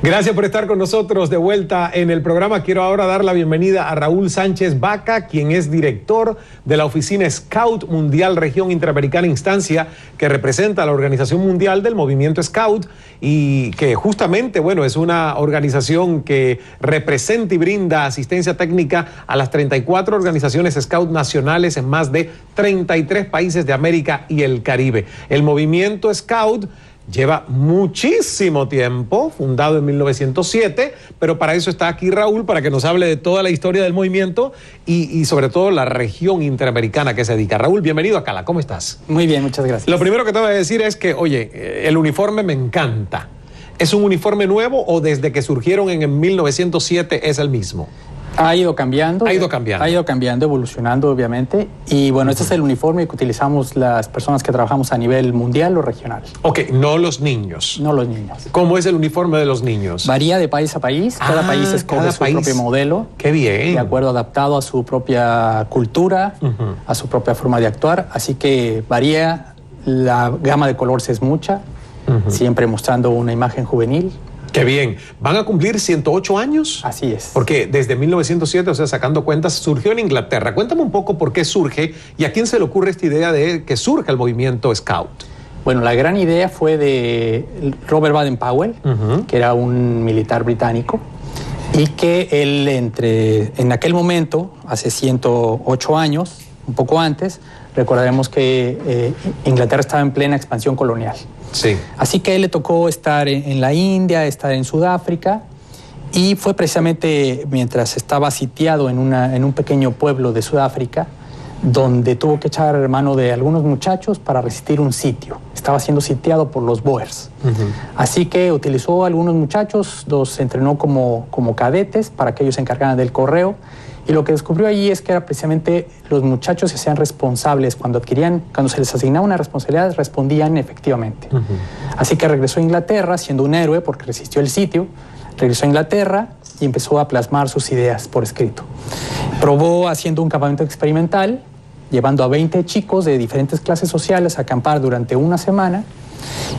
Gracias por estar con nosotros de vuelta en el programa. Quiero ahora dar la bienvenida a Raúl Sánchez Vaca, quien es director de la oficina Scout Mundial Región Interamericana Instancia, que representa a la Organización Mundial del Movimiento Scout y que justamente, bueno, es una organización que representa y brinda asistencia técnica a las 34 organizaciones Scout nacionales en más de 33 países de América y el Caribe. El movimiento Scout lleva muchísimo tiempo, fundado en 1907, pero para eso está aquí Raúl, para que nos hable de toda la historia del movimiento y sobre todo la región interamericana que se dedica. Raúl, bienvenido a Cala, ¿cómo estás? Muy bien, muchas gracias. Lo primero que te voy a decir es que, oye, el uniforme me encanta. ¿Es un uniforme nuevo o desde que surgieron en 1907 es el mismo? Ha ido cambiando. Ha ido cambiando. Ha ido cambiando, evolucionando, obviamente. Y bueno, este es el uniforme que utilizamos las personas que trabajamos a nivel mundial o regional. Ok, no los niños. No los niños. ¿Cómo es el uniforme de los niños? Varía de país a país. Cada país escoge su propio modelo. ¡Qué bien! De acuerdo, adaptado a su propia cultura, a su propia forma de actuar. Así que varía. La gama de colores es mucha, siempre mostrando una imagen juvenil. ¡Qué bien! ¿Van a cumplir 108 años? Así es. Porque desde 1907, o sea, sacando cuentas, surgió en Inglaterra. Cuéntame un poco por qué surge y a quién se le ocurre esta idea de que surja el movimiento Scout. Bueno, la gran idea fue de Robert Baden-Powell, que era un militar británico, y que él en aquel momento, hace 108 años, un poco antes, recordaremos que Inglaterra estaba en plena expansión colonial. Sí. Así que a él le tocó estar en la India, estar en Sudáfrica, y fue precisamente mientras estaba sitiado en un pequeño pueblo de Sudáfrica, donde tuvo que echar mano de algunos muchachos para resistir un sitio. Estaba siendo sitiado por los Boers. Así que utilizó a algunos muchachos, los entrenó como cadetes para que ellos se encargaran del correo. Y lo que descubrió allí es que era precisamente los muchachos se hacían responsables cuando se les asignaba una responsabilidad, respondían efectivamente. Así que regresó a Inglaterra siendo un héroe porque resistió el sitio, regresó a Inglaterra y empezó a plasmar sus ideas por escrito. Probó haciendo un campamento experimental, llevando a 20 chicos de diferentes clases sociales a acampar durante una semana,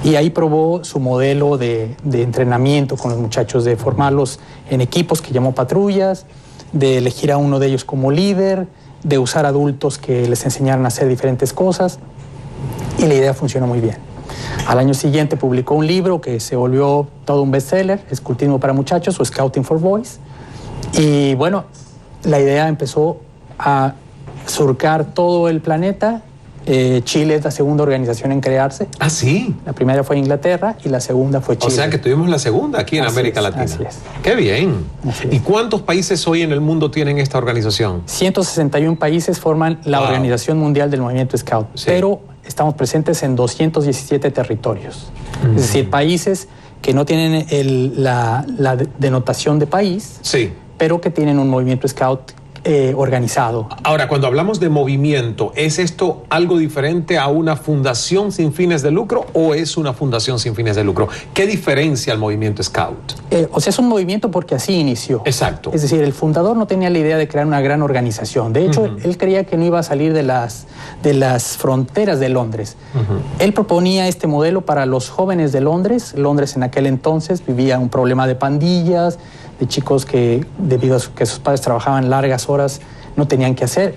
y ahí probó su modelo de entrenamiento con los muchachos, de formarlos en equipos que llamó patrullas, de elegir a uno de ellos como líder, de usar adultos que les enseñaran a hacer diferentes cosas, y la idea funcionó muy bien. Al año siguiente publicó un libro que se volvió todo un bestseller, Escultismo para Muchachos o Scouting for Boys, y bueno, la idea empezó a surcar todo el planeta. Chile es la segunda organización en crearse. ¿Ah, sí? La primera fue Inglaterra y la segunda fue Chile. O sea que tuvimos la segunda aquí en América Latina. Así es. ¡Qué bien! Así es. ¿Y cuántos países hoy en el mundo tienen esta organización? 161 países forman la Organización Mundial del Movimiento Scout, pero estamos presentes en 217 territorios. Es decir, países que no tienen la denotación de país, pero que tienen un movimiento Scout organizado. Ahora, cuando hablamos de movimiento, ¿es esto algo diferente a una fundación sin fines de lucro o es una fundación sin fines de lucro? ¿Qué diferencia el movimiento Scout? O sea, es un movimiento porque así inició. Exacto. Es decir, el fundador no tenía la idea de crear una gran organización. De hecho, él creía que no iba a salir de las fronteras de Londres. Él proponía este modelo para los jóvenes de Londres. Londres en aquel entonces vivía un problema de pandillas, de chicos que, debido a que sus padres trabajaban largas horas, no tenían que hacer.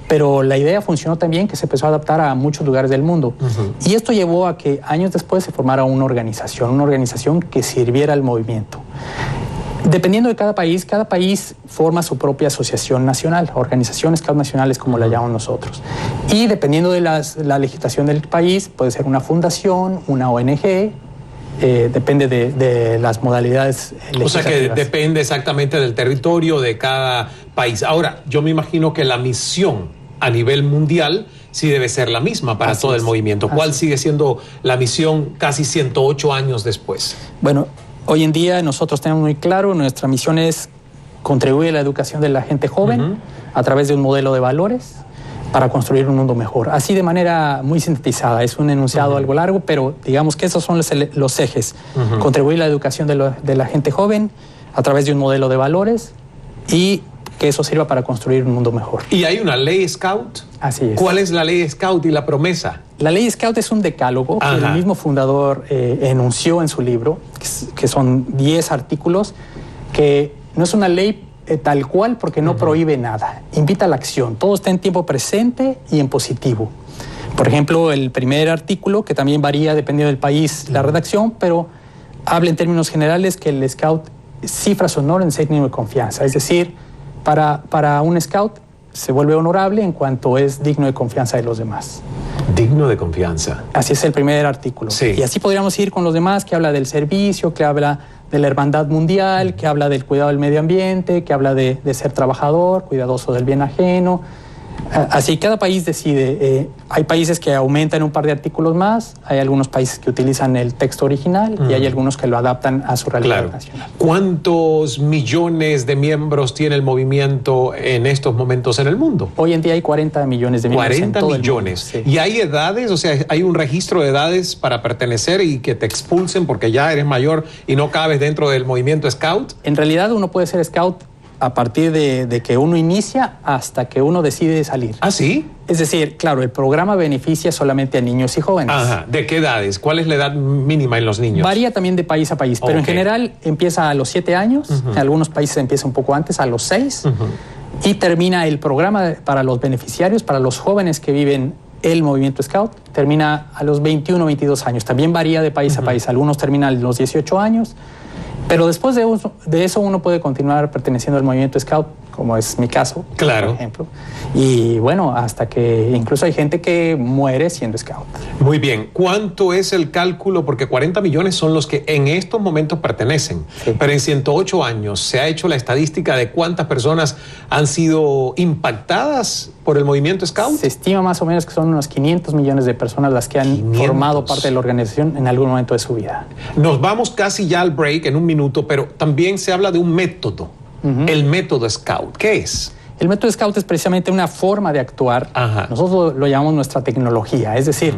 Pero la idea funcionó tan bien que se empezó a adaptar a muchos lugares del mundo. Y esto llevó a que años después se formara una organización que sirviera al movimiento. Dependiendo de cada país forma su propia asociación nacional, organizaciones Scout nacionales como la llamamos nosotros. Y dependiendo de la legislación del país, puede ser una fundación, una ONG, depende de las modalidades legislativas. O sea que depende exactamente del territorio de cada país. Ahora, yo me imagino que la misión a nivel mundial sí debe ser la misma para todo el movimiento. ¿Cuál sigue siendo la misión casi 108 años después? Bueno, hoy en día nosotros tenemos muy claro, nuestra misión es contribuir a la educación de la gente joven a través de un modelo de valores para construir un mundo mejor. Así de manera muy sintetizada, es un enunciado algo largo, pero digamos que esos son los ejes. Contribuir a la educación de la gente joven a través de un modelo de valores y que eso sirva para construir un mundo mejor. ¿Y hay una ley Scout? Así es. ¿Cuál es la ley Scout y la promesa? La ley Scout es un decálogo que el mismo fundador enunció en su libro, que son 10 artículos, que no es una ley tal cual porque no prohíbe nada, invita a la acción, todo está en tiempo presente y en positivo. Por ejemplo, el primer artículo, que también varía dependiendo del país la redacción, pero habla en términos generales que el Scout cifra su honor en ser digno de confianza, es decir, para un Scout se vuelve honorable en cuanto es digno de confianza de los demás. Digno de confianza. Así es el primer artículo. Sí. Y así podríamos ir con los demás, que habla del servicio, que habla de la hermandad mundial, que habla del cuidado del medio ambiente, que habla de ser trabajador, cuidadoso del bien ajeno. Así cada país decide. Hay países que aumentan un par de artículos más, hay algunos países que utilizan el texto original y hay algunos que lo adaptan a su realidad nacional. ¿Cuántos millones de miembros tiene el movimiento en estos momentos en el mundo? Hoy en día hay 40 millones de miembros 40 en todo millones. el mundo, sí. ¿Y hay edades? O sea, ¿hay un registro de edades para pertenecer y que te expulsen porque ya eres mayor y no cabes dentro del movimiento Scout? En realidad uno puede ser Scout a partir de que uno inicia hasta que uno decide salir. ¿Ah, sí? Es decir, claro, el programa beneficia solamente a niños y jóvenes. Ajá. ¿De qué edades? ¿Cuál es la edad mínima en los niños? Varía también de país a país, pero en general empieza a los 7 años, en algunos países empieza un poco antes, a los 6, y termina el programa para los beneficiarios, para los jóvenes que viven el movimiento Scout, termina a los 21 o 22 años. También varía de país a país, algunos terminan a los 18 años, pero después de eso uno puede continuar perteneciendo al movimiento Scout, como es mi caso, claro, por ejemplo. Y bueno, hasta que incluso hay gente que muere siendo Scout. Muy bien. ¿Cuánto es el cálculo? Porque 40 millones son los que en estos momentos pertenecen. Sí. Pero en 108 años se ha hecho la estadística de cuántas personas han sido impactadas por el movimiento Scout. Se estima más o menos que son unos 500 millones de personas las que han formado parte de la organización en algún momento de su vida. Nos vamos casi ya al break en un minuto, pero también se habla de un método. El método Scout, ¿qué es? El método Scout es precisamente una forma de actuar. Nosotros lo llamamos nuestra tecnología, es decir,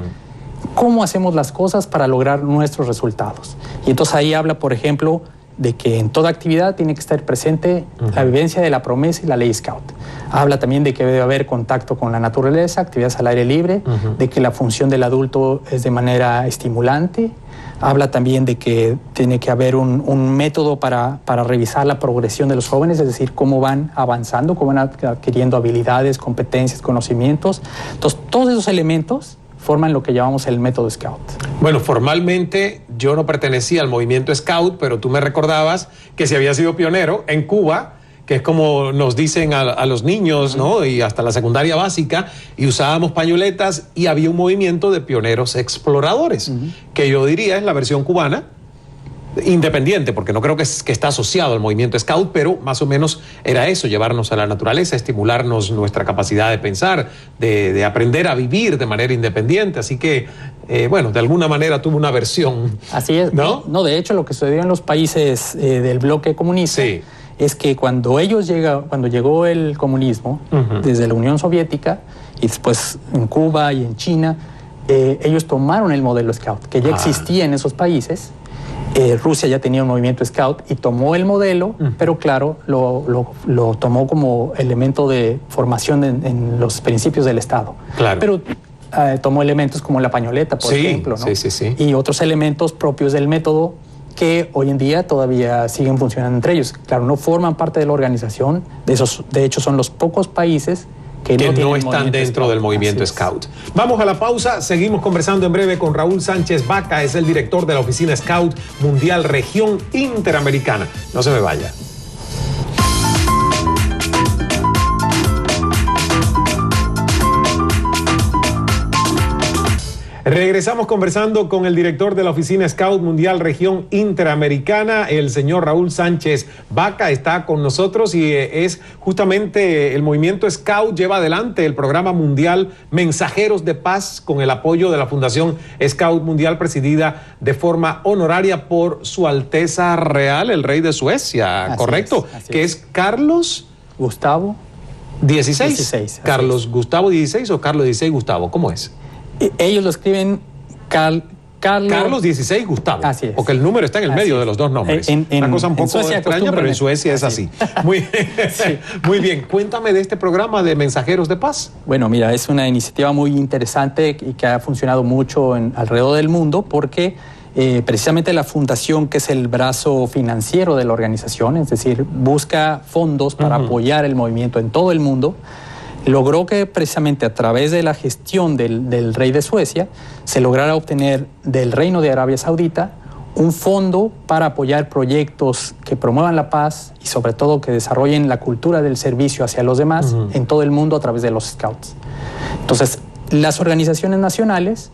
cómo hacemos las cosas para lograr nuestros resultados. Y entonces ahí habla, por ejemplo, de que en toda actividad tiene que estar presente la vivencia de la promesa y la ley Scout. Habla también de que debe haber contacto con la naturaleza, actividades al aire libre, de que la función del adulto es de manera estimulante. Habla también de que tiene que haber un método para revisar la progresión de los jóvenes, es decir, cómo van avanzando, cómo van adquiriendo habilidades, competencias, conocimientos. Entonces, todos esos elementos forman lo que llamamos el método Scout. Bueno, formalmente yo no pertenecía al movimiento Scout, pero tú me recordabas que si había sido pionero en Cuba, que es como nos dicen a los niños, ¿no? Y hasta la secundaria básica, y usábamos pañoletas y había un movimiento de pioneros exploradores, que yo diría es la versión cubana, independiente, porque no creo que está asociado al movimiento Scout, pero más o menos era eso, llevarnos a la naturaleza, estimularnos nuestra capacidad de pensar, de aprender a vivir de manera independiente, así que, bueno, de alguna manera tuvo una versión. Así es, ¿no? No, de hecho, lo que sucedió en los países del bloque comunista es que cuando llegó el comunismo, desde la Unión Soviética y después en Cuba y en China, ellos tomaron el modelo Scout, que ya existía en esos países. Rusia ya tenía un movimiento Scout y tomó el modelo, pero claro, lo tomó como elemento de formación en los principios del Estado. Claro. Pero tomó elementos como la pañoleta, por ejemplo, ¿no? Sí. Y otros elementos propios del método que hoy en día todavía siguen funcionando entre ellos. Claro, no forman parte de la organización, de hecho son los pocos países que no están dentro del movimiento Scout. Vamos a la pausa, seguimos conversando en breve con Raúl Sánchez Baca, es el director de la oficina Scout Mundial Región Interamericana. No se me vaya. Regresamos conversando con el director de la oficina Scout Mundial Región Interamericana, el señor Raúl Sánchez Baca, está con nosotros y es justamente el movimiento Scout lleva adelante el programa mundial Mensajeros de Paz con el apoyo de la Fundación Scout Mundial, presidida de forma honoraria por Su Alteza Real, el Rey de Suecia, ¿correcto? Que es Carlos Gustavo XVI. Carlos Gustavo XVI o Carlos XVI Gustavo, ¿cómo es? Ellos lo escriben Carlos XVI Gustavo. Así es. Porque el número está en el medio de los dos nombres. Una cosa un poco extraña, pero en Suecia es así. Muy, sí. Muy bien. Cuéntame de este programa de Mensajeros de Paz. Bueno, mira, es una iniciativa muy interesante y que ha funcionado mucho alrededor del mundo porque precisamente la fundación, que es el brazo financiero de la organización, es decir, busca fondos para apoyar el movimiento en todo el mundo, logró que precisamente a través de la gestión del rey de Suecia se lograra obtener del Reino de Arabia Saudita un fondo para apoyar proyectos que promuevan la paz y sobre todo que desarrollen la cultura del servicio hacia los demás en todo el mundo a través de los Scouts. Entonces, las organizaciones nacionales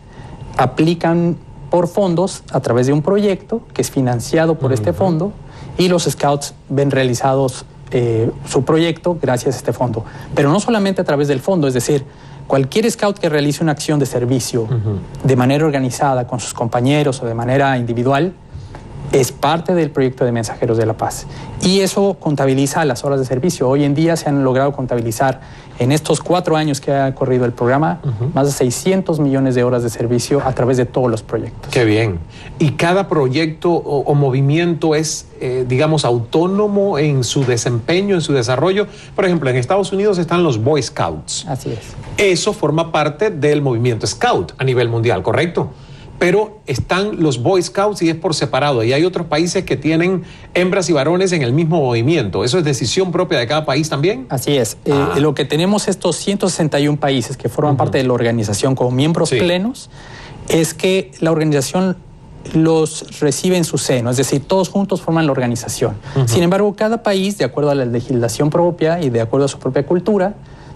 aplican por fondos a través de un proyecto que es financiado por este fondo y los Scouts ven realizados su proyecto gracias a este fondo. Pero no solamente a través del fondo, es decir, cualquier scout que realice una acción de servicio de manera organizada con sus compañeros o de manera individual es parte del proyecto de Mensajeros de la Paz. Y eso contabiliza las horas de servicio. Hoy en día se han logrado contabilizar en estos 4 años que ha corrido el programa más de 600 millones de horas de servicio a través de todos los proyectos. Qué bien. ¿Y cada proyecto o movimiento es, digamos, autónomo en su desempeño, en su desarrollo? Por ejemplo, en Estados Unidos están los Boy Scouts. Así es. Eso forma parte del movimiento Scout a nivel mundial, ¿correcto? Pero están los Boy Scouts y es por separado. Y hay otros países que tienen hembras y varones en el mismo movimiento. ¿Eso es decisión propia de cada país también? Así es. Lo que tenemos estos 161 países que forman parte de la organización como miembros plenos es que la organización los recibe en su seno. Es decir, todos juntos forman la organización. Sin embargo, cada país, de acuerdo a la legislación propia y de acuerdo a su propia cultura,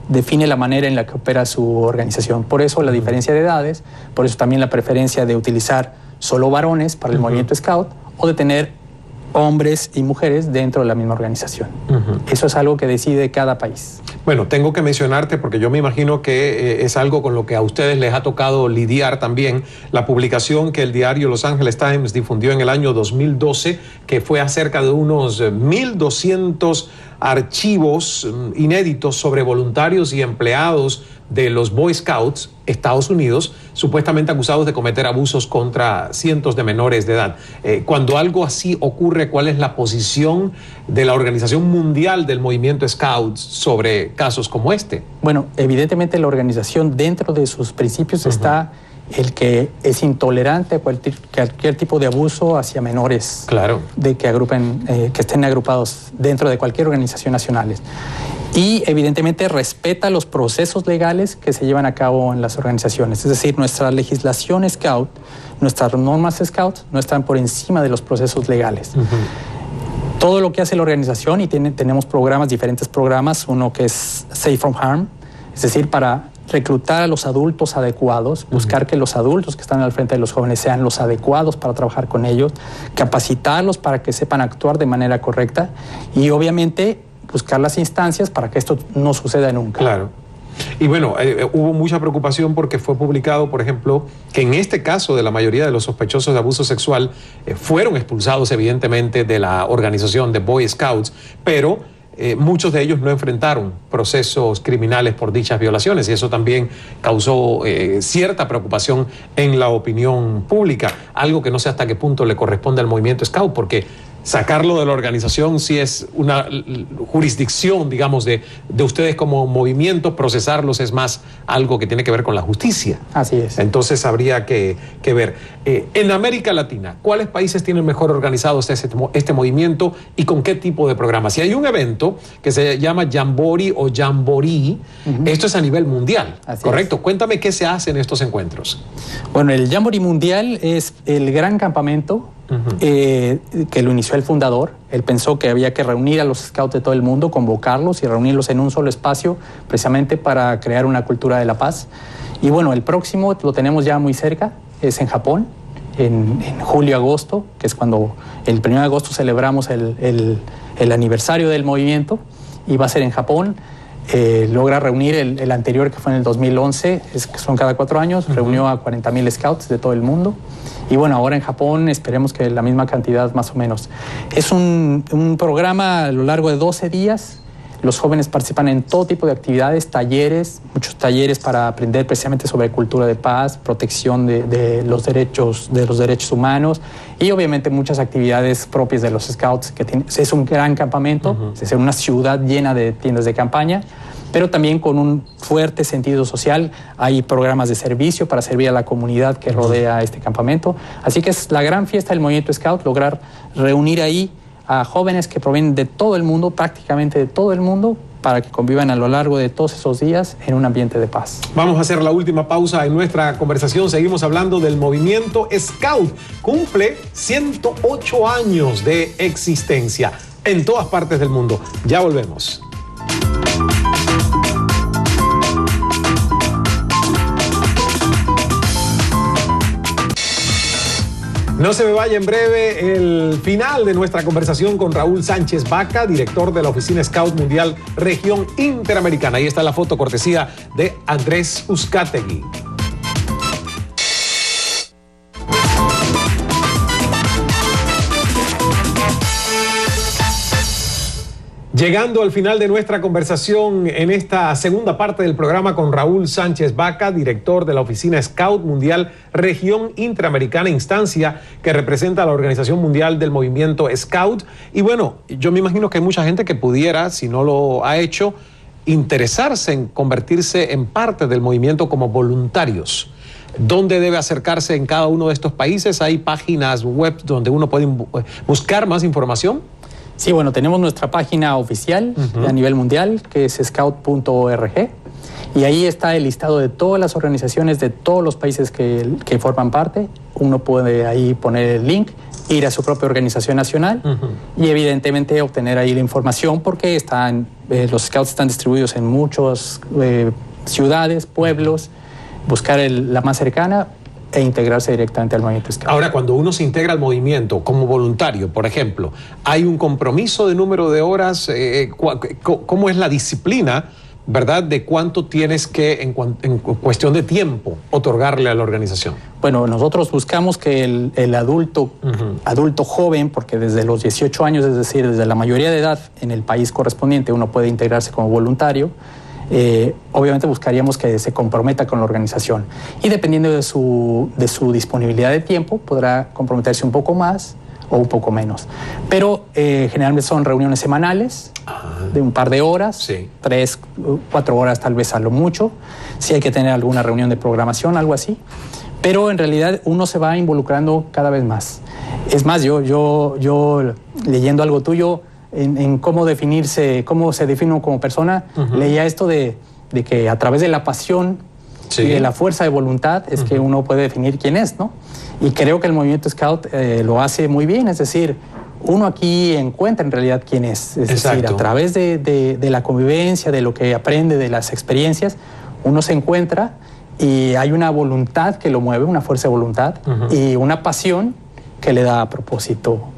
define la manera en la que opera su organización. Por eso la diferencia de edades, por eso también la preferencia de utilizar solo varones para el movimiento Scout o de tener hombres y mujeres dentro de la misma organización. Eso es algo que decide cada país. Bueno, tengo que mencionarte porque yo me imagino que es algo con lo que a ustedes les ha tocado lidiar también. La publicación que el diario Los Angeles Times difundió en el año 2012, que fue acerca de unos 1.200 archivos inéditos sobre voluntarios y empleados de los Boy Scouts, Estados Unidos, supuestamente acusados de cometer abusos contra cientos de menores de edad. Cuando algo así ocurre, ¿cuál es la posición de la Organización Mundial del Movimiento Scouts sobre casos como este? Bueno, evidentemente la organización, dentro de sus principios está el que es intolerante a cualquier tipo de abuso hacia menores. Claro. De que estén agrupados dentro de cualquier organización nacional. Y evidentemente respeta los procesos legales que se llevan a cabo en las organizaciones. Es decir, nuestra legislación Scout, nuestras normas Scout no están por encima de los procesos legales. Todo lo que hace la organización, y tenemos diferentes programas, uno que es Safe from Harm, es decir, para reclutar a los adultos adecuados, buscar que los adultos que están al frente de los jóvenes sean los adecuados para trabajar con ellos, capacitarlos para que sepan actuar de manera correcta y obviamente buscar las instancias para que esto no suceda nunca. Claro. Y bueno, hubo mucha preocupación porque fue publicado, por ejemplo, que en este caso de la mayoría de los sospechosos de abuso sexual fueron expulsados evidentemente de la organización de Boy Scouts, pero muchos de ellos no enfrentaron procesos criminales por dichas violaciones y eso también causó cierta preocupación en la opinión pública, algo que no sé hasta qué punto le corresponde al movimiento Scout, porque sacarlo de la organización sí es una jurisdicción, digamos, de ustedes como movimiento. Procesarlos es más algo que tiene que ver con la justicia. Así es. Entonces habría que ver. En América Latina, ¿cuáles países tienen mejor organizado este movimiento y con qué tipo de programas? Si hay un evento que se llama Jamboree o Jamboree, esto es a nivel mundial, Así ¿correcto? es. Cuéntame qué se hace en estos encuentros. Bueno, el Jamboree Mundial es el gran campamento que lo inició el fundador. Él pensó que había que reunir a los scouts de todo el mundo, convocarlos y reunirlos en un solo espacio, precisamente para crear una cultura de la paz. Y bueno, el próximo lo tenemos ya muy cerca, es en Japón, en julio-agosto, que es cuando el 1 de agosto celebramos el aniversario del movimiento, y va a ser en Japón. Logra reunir el anterior, que fue en el 2011, que son cada 4 años, reunió a 40,000 scouts de todo el mundo. Y bueno, ahora en Japón esperemos que la misma cantidad más o menos. Es un programa a lo largo de 12 días. Los jóvenes participan en todo tipo de actividades, talleres, muchos talleres para aprender precisamente sobre cultura de paz, protección de los derechos humanos y obviamente muchas actividades propias de los Scouts, es un gran campamento, es una ciudad llena de tiendas de campaña, pero también con un fuerte sentido social. Hay programas de servicio para servir a la comunidad que rodea este campamento. Así que es la gran fiesta del movimiento Scout, lograr reunir ahí a jóvenes que provienen de todo el mundo, prácticamente de todo el mundo, para que convivan a lo largo de todos esos días en un ambiente de paz. Vamos a hacer la última pausa en nuestra conversación. Seguimos hablando del movimiento Scout. Cumple 108 años de existencia en todas partes del mundo. Ya volvemos. No se me vaya, en breve el final de nuestra conversación con Raúl Sánchez Baca, director de la Oficina Scout Mundial Región Interamericana. Ahí está la foto cortesía de Andrés Uzcategui. Llegando al final de nuestra conversación en esta segunda parte del programa con Raúl Sánchez Baca, director de la Oficina Scout Mundial Región Interamericana, instancia que representa a la Organización Mundial del Movimiento Scout. Y bueno, yo me imagino que hay mucha gente que pudiera, si no lo ha hecho, interesarse en convertirse en parte del movimiento como voluntarios. ¿Dónde debe acercarse en cada uno de estos países? ¿Hay páginas web donde uno puede buscar más información? Sí, bueno, tenemos nuestra página oficial a nivel mundial, que es scout.org, y ahí está el listado de todas las organizaciones de todos los países que forman parte. Uno puede ahí poner el link, ir a su propia organización nacional y evidentemente obtener ahí la información, porque los scouts están distribuidos en muchas ciudades, pueblos, buscar la más cercana e integrarse directamente al movimiento Scout. Ahora, cuando uno se integra al movimiento como voluntario, por ejemplo, ¿hay un compromiso de número de horas? ¿Cómo es la disciplina, verdad, de cuánto tienes que, en cuestión de tiempo, otorgarle a la organización? Bueno, nosotros buscamos que el adulto joven, porque desde los 18 años, es decir, desde la mayoría de edad en el país correspondiente, uno puede integrarse como voluntario. Obviamente buscaríamos que se comprometa con la organización y dependiendo de su disponibilidad de tiempo podrá comprometerse un poco más o un poco menos, pero generalmente son reuniones semanales de un par de horas, 3, 4 horas tal vez a lo mucho, si hay que tener alguna reunión de programación, algo así, pero en realidad uno se va involucrando cada vez más. Es más, yo leyendo algo tuyo en cómo se define como persona, leía esto de que a través de la pasión y de la fuerza de voluntad es que uno puede definir quién es, ¿no? Y creo que el movimiento Scout lo hace muy bien, es decir, uno aquí encuentra en realidad quién es decir, a través de la convivencia, de lo que aprende, de las experiencias, uno se encuentra y hay una voluntad que lo mueve, una fuerza de voluntad y una pasión que le da propósito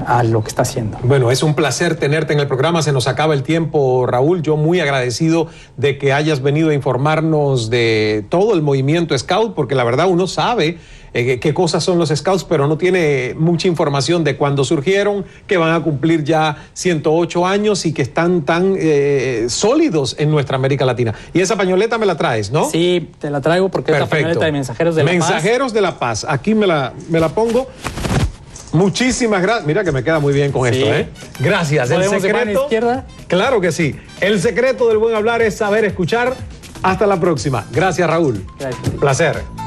a lo que está haciendo. Bueno, es un placer tenerte en el programa. Se nos acaba el tiempo, Raúl. Yo muy agradecido de que hayas venido a informarnos de todo el movimiento Scout, porque la verdad uno sabe qué cosas son los Scouts, pero no tiene mucha información de cuándo surgieron, que van a cumplir ya 108 años y que están tan sólidos en nuestra América Latina. Y esa pañoleta me la traes, ¿no? Sí, te la traigo porque es la pañoleta de Mensajeros de la Paz. Mensajeros de la Paz. Aquí me la pongo. Muchísimas gracias. Mira que me queda muy bien con esto, ¿eh? Gracias. El secreto, de mano izquierda? Claro que sí. El secreto del buen hablar es saber escuchar. Hasta la próxima. Gracias, Raúl. Gracias. Placer.